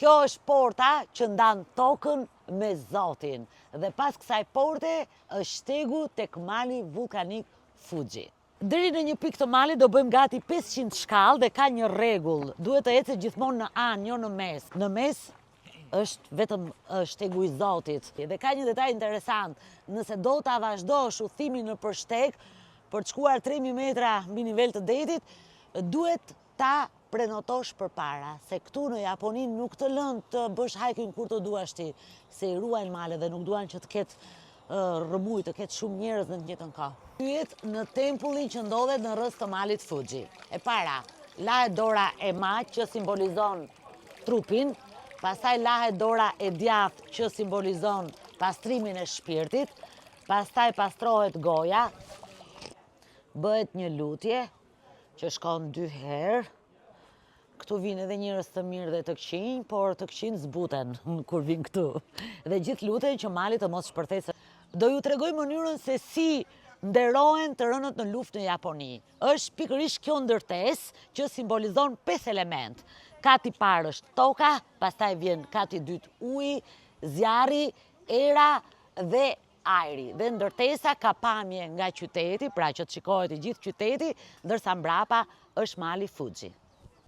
Kjo është porta që ndan tokën me Zotin. Dhe pas kësaj porte është shtegu tek mali vulkanik Fuji. Deri në një pikë të malit do bëjmë gati 500 shkallë dhe ka një rregull. Duhet të ecet gjithmonë në anë, jo në mes. Në mes është vetëm shtegu i Zotit. Dhe ka një detaj interesant. Nëse do ta vazhdosh udhimin nëpër shteg për të shkuar 3000 metra mbi nivel të detit, duhet ta prenotosh përpara, se këtu në Japoni nuk të lënë të bësh hiking kur të duash ti, se i ruajnë malet dhe nuk duan që të ketë rëmuj, të ketë shumë njerëz në të njëjtën kohë. Hyet në tempullin që ndodhet në rreth të malit Fuji. E para, lahet dora e maq që simbolizon trupin, pastaj lahet dora e djathtë që simbolizon pastrimin e shpirtit, pastaj pastrohet goja, bëhet një lutje që shkon 2 herë. Këtu vinë edhe njerëz të mirë dhe të këqinj, por të këqinj zbuten kur vinë këtu. Dhe gjithë luten që mali të mos shpërthesë. Do ju tregoj mënyrën se si nderohen të rënët në luftë në Japoni. Është pikërisht kjo ndërtesë që simbolizon 5 element. Kati i parë është toka, pastaj vjen kati i dytë uji, zjarri, era dhe ajri. Dhe ndërtesa ka pamje nga qyteti, pra që të shikohet i gjithë qyteti, ndërsa mbrapa është mali Fuji.